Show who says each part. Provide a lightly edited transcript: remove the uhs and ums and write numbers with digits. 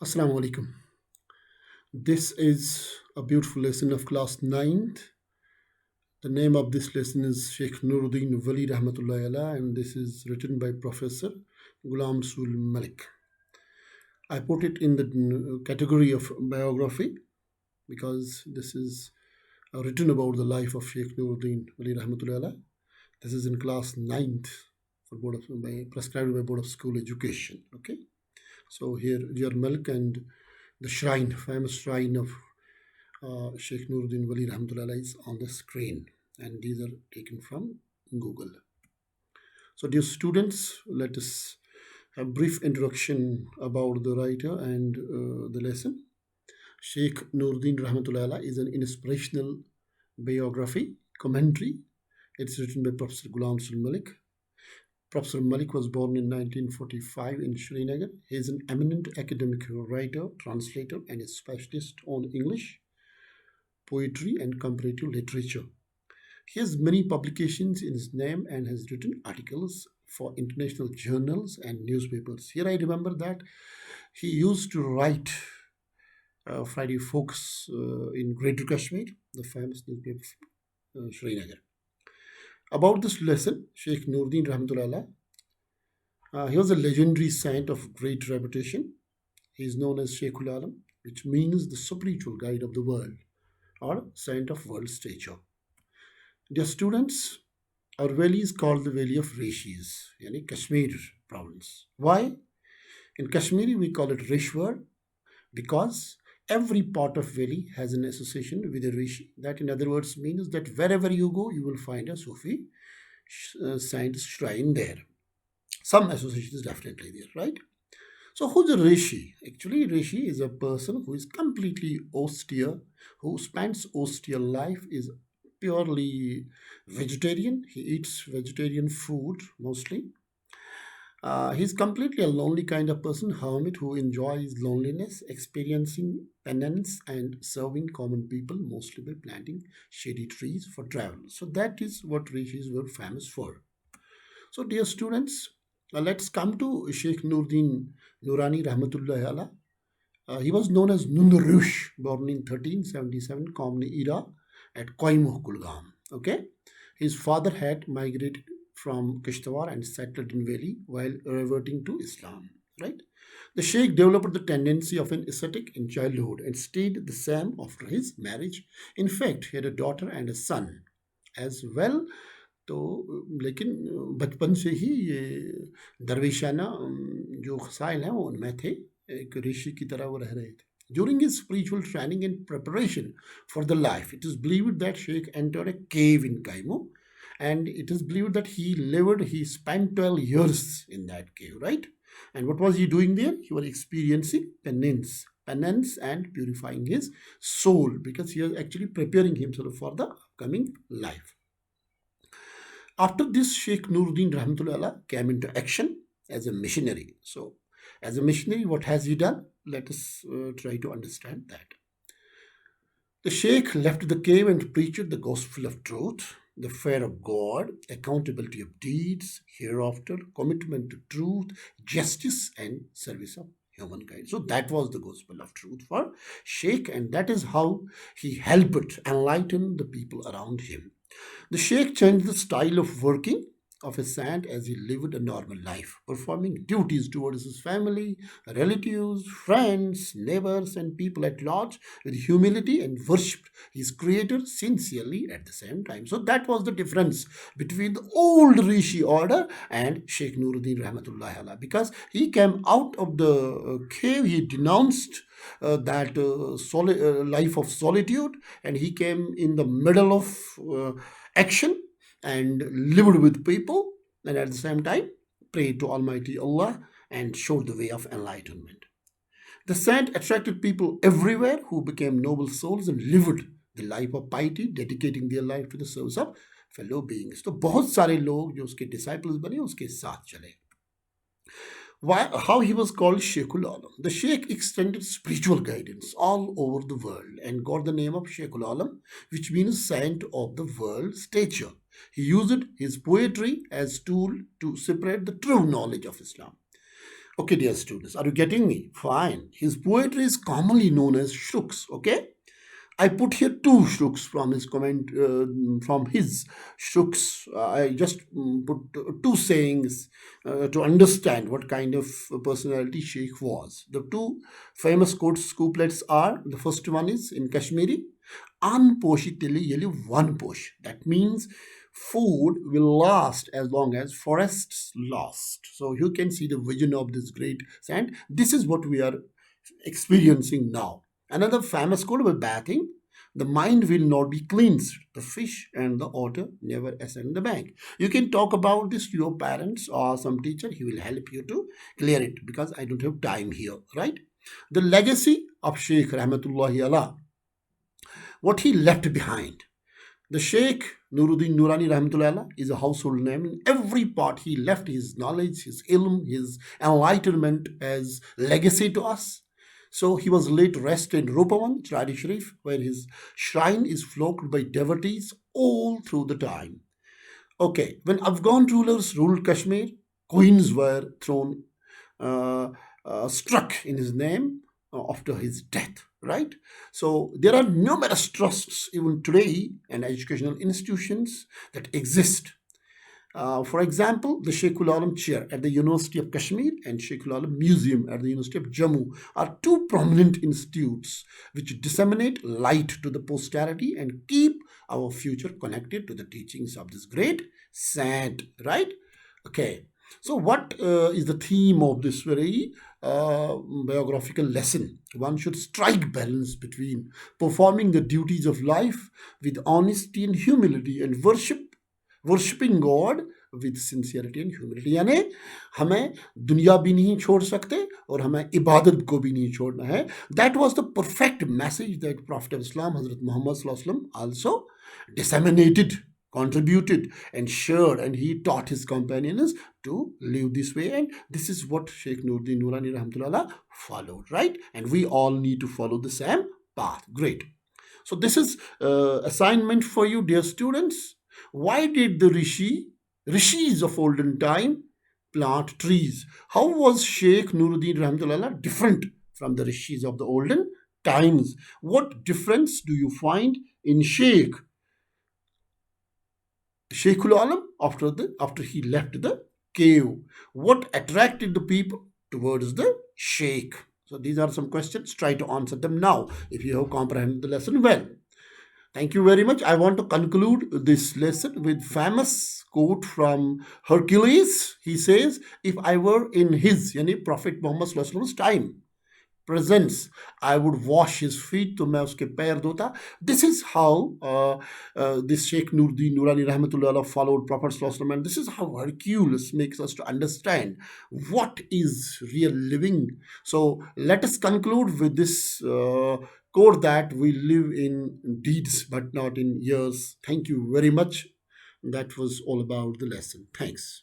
Speaker 1: Assalamu alaikum. This is a beautiful lesson of class ninth. The name of this lesson is Sheikh Noor-ud-Din Wali Rahmatullahi Allah, and this is written by Professor Ghulam Sul Malik. I put it in the category of biography because this is written about the life of Sheikh Noor-ud-Din Wali Rahmatullahi Allah. This is in class ninth for prescribed by Board of School Education. Okay, so here dear Malik and the shrine, famous shrine of Sheikh Noor-ud-Din Wali Rahmatullah is on the screen, and these are taken from Google. So, dear students, let us have a brief introduction about the writer and the lesson. Sheikh Noor-ud-Din Rahmatullah is an inspirational biography commentary. It's written by Professor Ghulam Sul Malik. Professor Malik was born in 1945 in Srinagar. He is an eminent academic writer, translator, and a specialist on English, poetry, and comparative literature. He has many publications in his name and has written articles for international journals and newspapers. Here I remember that he used to write Friday Folks in Greater Kashmir, the famous newspaper Srinagar. About this lesson, Sheikh Noor-ud-Din Rahmatullah, he was a legendary saint of great reputation. He is known as Sheikhul Alam, which means the spiritual guide of the world or saint of world stature. Dear students, our valley is called the valley of Rishis, yani Kashmir province. Why? In Kashmiri we call it Rishwar because every part of valley has an association with a Rishi. That in other words means that wherever you go you will find a Sufi saint shrine there. Some association is definitely there, right? So who's a Rishi? Actually, Rishi is a person who is completely austere, who spends austere life, is purely vegetarian. He eats vegetarian food mostly. He's completely a lonely kind of person, hermit who enjoys loneliness, experiencing penance and serving common people, mostly by planting shady trees for travel. So that is what Rishis were famous for. So, dear students, let's come to Sheikh Noor-ud-Din Nurani Rahmatullah Allah. He was known as Nundarush, born in 1377 Comni era at Koimuh Kulgam. Okay, his father had migrated from Kishtawar and settled in Valley while reverting to Islam. Right, the Sheikh developed the tendency of an ascetic in childhood and stayed the same after his marriage. In fact, he had a daughter and a son as well. तो लेकिन बचपन से ही ये दरवेशाना जो खसाइल हैं वो उनमें थे एक ऋषि की तरह वो रह रहे थे. During his spiritual training and preparation for the life, it is believed that Sheikh entered a cave in Kaimo, and it is believed that he spent 12 years in that cave, right? And what was he doing there? He was experiencing penance and purifying his soul because he was actually preparing himself for the coming life. After this, Sheikh Noor-ud-Din Rahmatullah came into action as a missionary. So, as a missionary, what has he done? Let us try to understand that. The Sheikh left the cave and preached the gospel of truth, the fear of God, accountability of deeds, hereafter, commitment to truth, justice, and service of humankind. So that was the gospel of truth for Sheikh, and that is how he helped enlighten the people around him. The Sheikh changed the style of working of his saint as he lived a normal life, performing duties towards his family, relatives, friends, neighbors, and people at large with humility and worshipped his creator sincerely at the same time. So that was the difference between the old Rishi order and Sheikh Noor-ud-Din Rahmatullah Allah. Because he came out of the cave, he denounced that life of solitude, and he came in the middle of action and lived with people, and at the same time prayed to Almighty Allah and showed the way of enlightenment. The saint attracted people everywhere who became noble souls and lived the life of piety, dedicating their life to the service of fellow beings. तो बहुत सारे लोग जो उसके disciples बने उसके साथ चले. How he was called Sheikhul Alam. The Sheikh extended spiritual guidance all over the world and got the name of Sheikhul Alam, which means saint of the world stature. He used his poetry as tool to spread the true knowledge of Islam. Okay, dear students, are you getting me? Fine. His poetry is commonly known as shruks. Okay, I put here two shruks from his comment, from his shruks. I just put two sayings to understand what kind of personality Sheikh was. The two famous quotes, couplets are, the first one is in Kashmiri, "An poshitili yeli one posh." That means food will last as long as forests last. So you can see the vision of this great sand. This is what we are experiencing now. Another famous quote about bathing: the mind will not be cleansed. The fish and the otter never ascend the bank. You can talk about this to your parents or some teacher. He will help you to clear it because I don't have time here, right? The legacy of Sheikh Rahmatullahi Allah, what he left behind. The Sheikh Noor-ud-Din Noorani Rahmatullah is a household name. In every part, he left his knowledge, his ilm, his enlightenment as legacy to us. So he was laid to rest in Rupavan, Chiradi Sharif, where his shrine is flocked by devotees all through the time. Okay, when Afghan rulers ruled Kashmir, queens were thrown, uh, struck in his name after his death, right? So there are numerous trusts even today and educational institutions that exist. For example, the Sheikhul Alam Chair at the University of Kashmir and Sheikhul Alam Museum at the University of Jammu are two prominent institutes which disseminate light to the posterity and keep our future connected to the teachings of this great saint, right? Okay. So, what is the theme of this very biographical lesson? One should strike balance between performing the duties of life with honesty and humility and worshipping God with sincerity and humility, यानी हमें दुनिया भी नहीं छोड़ सकते और हमें इबादत को भी नहीं छोड़ना है. That was the perfect message that prophet of Islam Hazrat Mohammed also disseminated, contributed, and shared, and he taught his companions to live this way. And this is what Sheikh Noor-ud-Din Noorani Rahmatullah followed, right? And we all need to follow the same path. Great. So this is assignment for you, dear students. Why did the Rishis of olden time plant trees? How was Sheikh Noor-ud-Din Rahmatullah different from the Rishis of the olden times? What difference do you find in Sheikhul Alam after he left the cave? What attracted the people towards the Sheikh? So these are some questions. Try to answer them now if you have comprehended the lesson well. Thank you very much. I want to conclude this lesson with famous quote from Hercules. He says, "If I were in his, yani Prophet Muhammad Sallallahu Alaihi Wasallam's time, presence, I would wash his feet to मैं उसके पैर धोता." This is how this Sheikh Noor-ud-Din Noorani Rahmatullah followed Prophet Sallallahu Alaihi Wasallam, and this is how Hercules makes us to understand what is real living. So let us conclude with this quote that we live in deeds but not in years. Thank you very much. That was all about the lesson. Thanks.